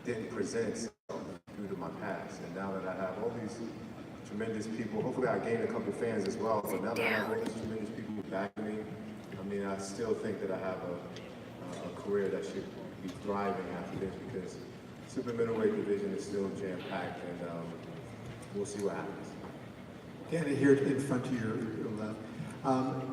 didn't present due to my past, and now that I have all these tremendous people, hopefully I gained a couple fans as well, but now that I have all these tremendous people backing me, I mean, I still think that I have a career that should be thriving after this because super middleweight division is still jam-packed, and we'll see what happens. Danny, here in front of your left.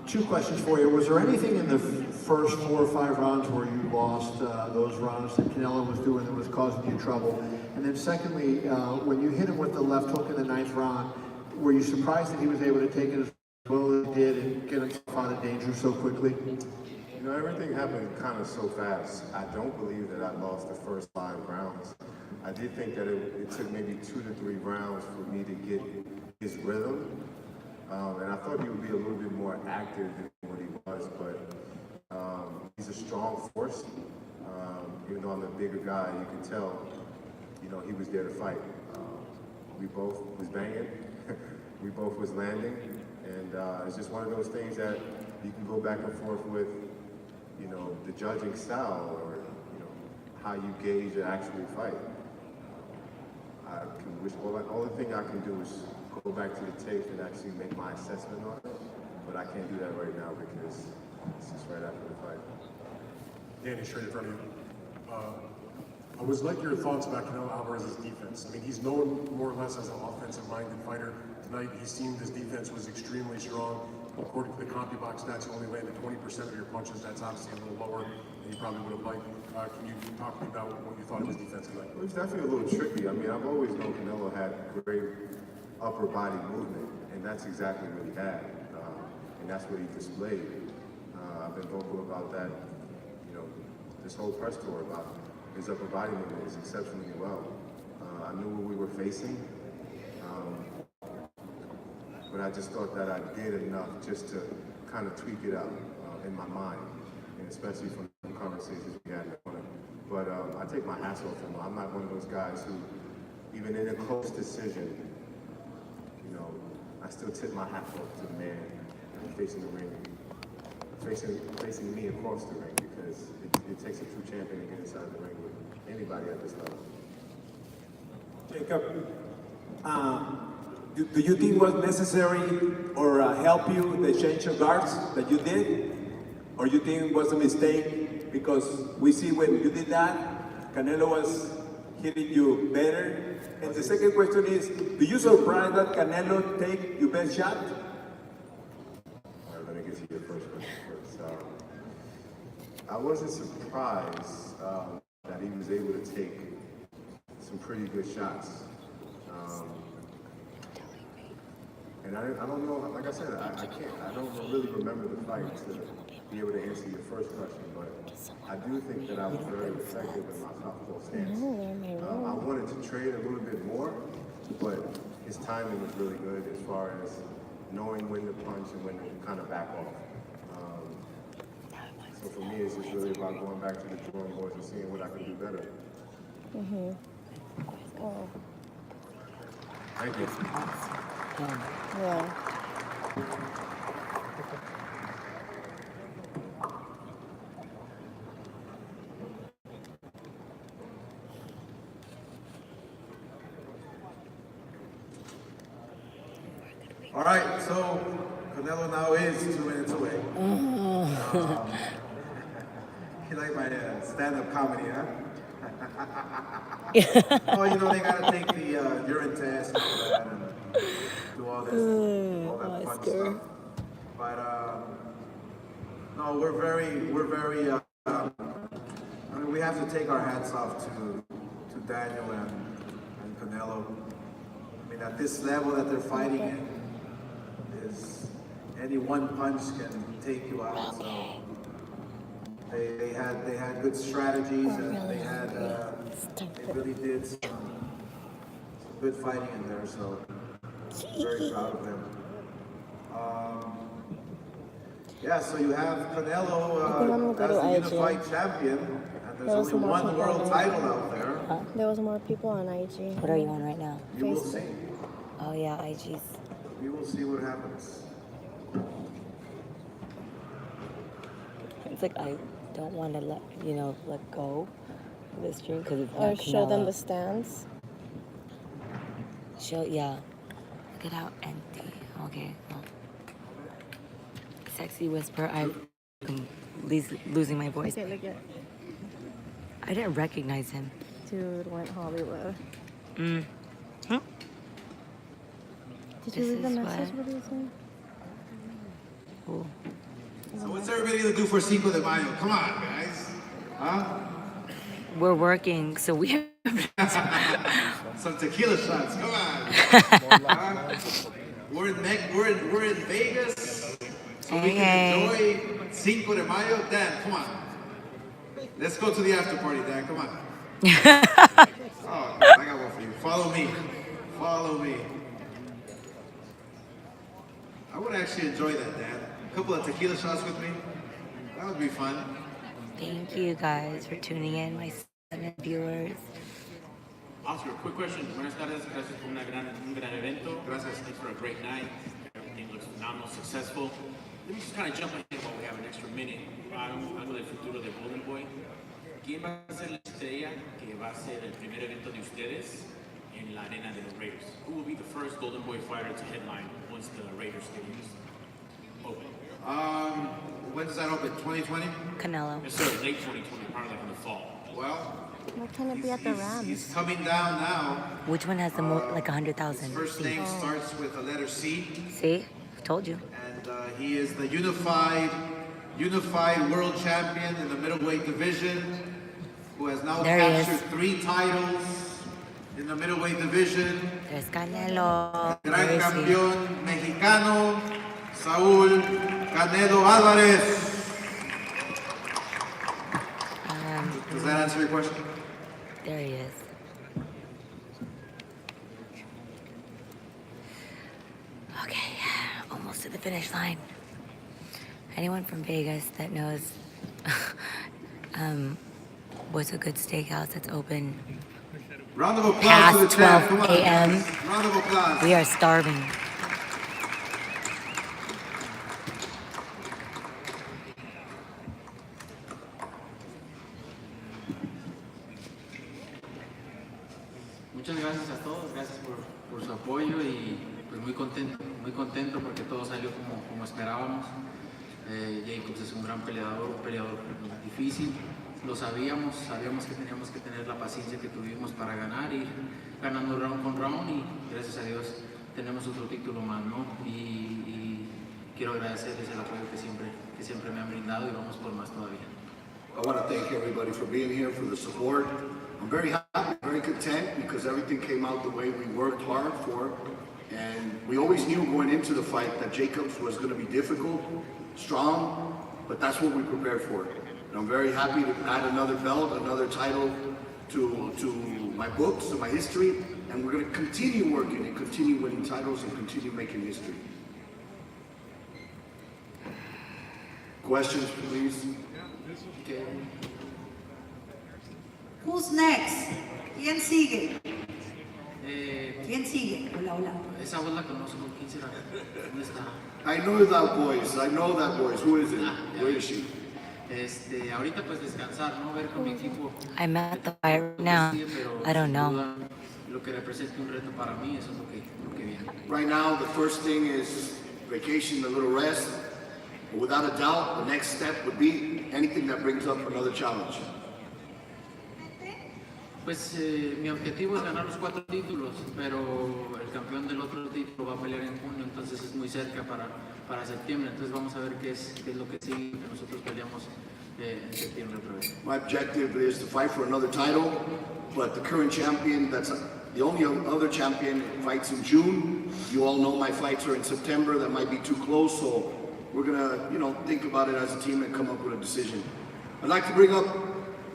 Two questions for you. Was there anything in the first 4 or 5 rounds where you lost those rounds that Canelo was doing that was causing you trouble? And then secondly, when you hit him with the left hook in the 9th round, were you surprised that he was able to take it as well as he did and get himself out of danger so quickly? You know, everything happened kind of so fast. I don't believe that I lost the first 5 rounds. I did think that it took maybe 2 to 3 rounds for me to get his rhythm. And I thought he would be a little bit more active than what he was, but he's a strong force. Even though I'm a bigger guy, you can tell you know, he was there to fight. We both was banging, we both was landing, and it's just one of those things that you can go back and forth with, you know, the judging style or, you know, how you gauge an actual fight. I can wish, all the thing I can do is go back to the tape and actually make my assessment on it, but I can't do that right now because it's just right after the fight. Danny, straight in front of you. I would like your thoughts about Canelo Alvarez's defense. I mean, he's known more or less as an offensive-minded fighter. Tonight, he seemed his defense was extremely strong. According to the CompuBox stats, you only landed 20% of your punches. That's obviously a little lower than you probably would have liked. Can you talk to me about what you thought of his defense tonight? It was definitely a little tricky. I mean, I've always known Canelo had great upper body movement, and that's exactly what he had, and that's what he displayed. I've been vocal about that, you know, this whole press tour about his upper body movement is exceptionally well. I knew what we were facing, but I just thought that I did enough just to kind of tweak it out in my mind, and especially from the conversations we had in the morning. But I take my hats off him. I'm not one of those guys who, even in a close decision, you know, I still tip my hat off to the man facing the ring, facing me across the ring, because it takes a true champion to get inside the ring with anybody at this level. Jacob, do you think was necessary or help you the change of guards that you did? Or you think it was a mistake? Because we see when you did that, Canelo was hitting you better. And the second question is, do you surprise that Canelo take your best shot? All right, let me get to your first question first. I wasn't surprised that he was able to take some pretty good shots. And I don't know, like I said, I don't really remember the fight to be able to answer your first question, but I do think that I was very effective in my southpaw stance. I wanted to trade a little bit more, but his timing was really good as far as knowing when to punch and when to kind of back off. So for me, it's just really about going back to the drawing boards and seeing what I can do better. Oh. Thank you. Yeah. All right, so Canelo now is 2 minutes away. You like my stand-up comedy, huh? Oh, you know, they gotta take the urine test and all that and do all that fun stuff. But no, we're very. I mean, we have to take our hats off to Daniel and Canelo. I mean, at this level that they're fighting in, is any one punch can take you out. So they had good strategies and they really did some good fighting in there. So I'm very proud of them. Yeah, so you have Canelo as the unified champion, and there's only one world title out there. There was more people on IG. What are you on right now? You will see. Oh yeah, IG's. We will see what happens. It's like I don't want to let go of the stream because it's Or not show them Canelo. the stands. Yeah. Look at how empty. Okay. Well. Sexy whisper. I'm losing my voice. Okay, look at. I didn't recognize him. Dude went Hollywood. Huh? Did you read the message? What are you saying? Cool. So what's everybody gonna do for Cinco de Mayo? Come on, guys. Huh? We're working, so we have Some tequila shots. Come on. We're in Vegas, so we can enjoy Cinco de Mayo. Dan, come on. Let's go to the after party, Dan. Come on. Oh, God, I got one for you. Follow me. Follow me. I would actually enjoy that, Dan. A couple of tequila shots with me. That would be fun. Thank you guys for tuning in, my 7 viewers. Oscar, quick question. Buenas tardes. Gracias por un gran evento. Gracias. Thanks for a great night. Everything looks phenomenal, successful. Let me just kind of jump ahead while we have an extra minute. Algo del futuro de Golden Boy. ¿Quién va a ser la estrella que va a ser el primer evento de ustedes en la arena de los Raiders? Who will be the first Golden Boy fighter to headline once the Raiders Stadium is open? When does that open? 2020? Canelo. Yes, sir. Late 2020, probably like in the fall. Well, Why can't it be at the Rams? he's coming down now. Which one has the most, like 100,000? His first name starts with the letter C. See? I told you. And he is the unified world champion in the middleweight division, who has now There he captured 3 titles in the middleweight division. There's Canelo. Gran There is he. campeón mexicano, Saúl Canelo Álvarez. Does that answer your question? There he is. Okay, almost to the finish line. Anyone from Vegas that knows what's a good steakhouse that's open Round of applause past to the champ. 12 Come on, a.m.? guys. Round of applause. We are starving. Muchas gracias a todos, gracias por su apoyo y pues muy contento porque todo salió como esperábamos. Jacobs es un gran peleador, un peleador difícil, lo sabíamos que teníamos que tener la paciencia que tuvimos para ganar, ir ganando round con round y gracias a Dios tenemos otro título más, ¿no? Y quiero agradecerles el apoyo que siempre me han brindado y vamos por más todavía. I want to thank everybody for being here, for the support. I'm very happy, very content because everything came out the way we worked hard for. And we always knew going into the fight that Jacobs was going to be difficult, strong, but that's what we prepared for. And I'm very happy to add another belt, another title to my books, to my history. And we're going to continue working and continue winning titles and continue making history. Questions, please? Okay. Who's next? ¿Quién sigue? ¿Quién sigue? Hola. Esa voz la conozco, ¿quién será? ¿Dónde está? I know that voice. Who is it? Where is she? Ahorita pues descansar, ¿no? Ver con mi equipo. I'm at the fight right now. I don't know. Lo que representa un reto para mí, eso es lo que viene. Right now, the first thing is vacation, a little rest. But without a doubt, the next step would be anything that brings up another challenge. Pues mi objetivo es ganar los 4 títulos, pero el campeón del otro título va a pelear en junio, entonces es muy cerca para septiembre, entonces vamos a ver qué es lo que sigue, que nosotros peleamos en septiembre otra vez. My objective is to fight for another title, but the current champion, that's the only other champion, fights in June. You all know my fights are in September, that might be too close, so we're gonna, think about it as a team and come up with a decision. I'd like to bring up,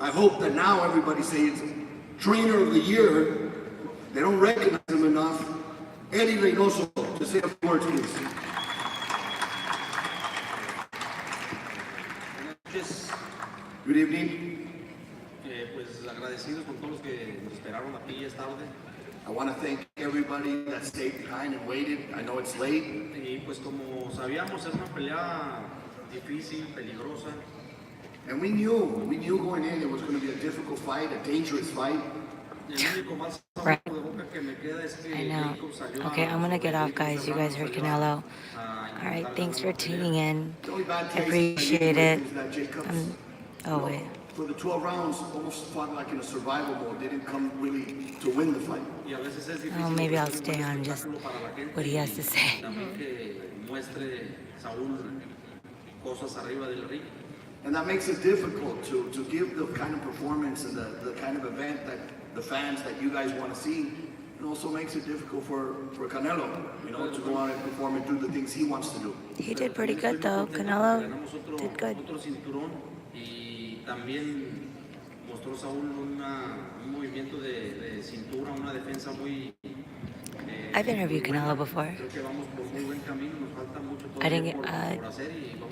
I hope that now everybody says Trainer of the Year. They don't recognize him enough. Eddie Reynoso, to say a few words, please. Good evening. Pues agradecidos con todos los que nos esperaron aquí esta tarde. I want to thank everybody that stayed behind and waited. I know it's late. Y pues como sabíamos, era una pelea difícil, peligrosa. And we knew going in it was going to be a difficult fight, a dangerous fight. Right. I know. Okay, I'm gonna get off, guys. You guys heard Canelo. All right, thanks for tuning in. I appreciate it. Oh wait. For the 12 rounds, almost fought like in a survival mode. They didn't come really to win the fight. Oh, maybe I'll stay on just what he has to say. And that makes it difficult to give the kind of performance and the kind of event that the fans that you guys want to see. It also makes it difficult for Canelo, to go out and perform and do the things he wants to do. He did pretty good though. Canelo did good. Y también mostró Saúl un movimiento de cintura, una defensa muy... I've interviewed Canelo before.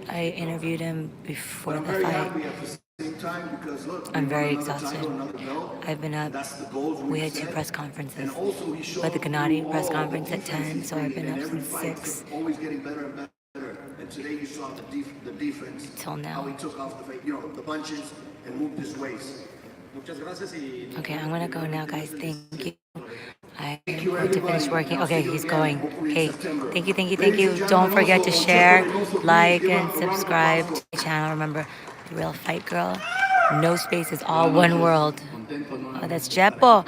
I interviewed him before the fight. same time, because look, I'm very another exhausted. title, another belt, I've been up. that's the goals We had 2 set. press conferences. And also he showed But the Gennady press all the conference at defense 10, he's so I've bringing been in up every since fight, 6 always getting better and better. And today you saw the defense. till now. How he took off the punches and moved his waist. Okay, I'm gonna go now, guys. Thank you. I have to finish working. Okay, he's going. Hey, thank you. Don't forget to share, like, and subscribe to my channel. Remember, The Real Fight Girl. No spaces, all one world. Oh, that's Jeppo.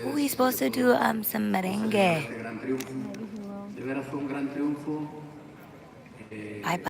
Oh, he's supposed to do some merengue. Bye bye.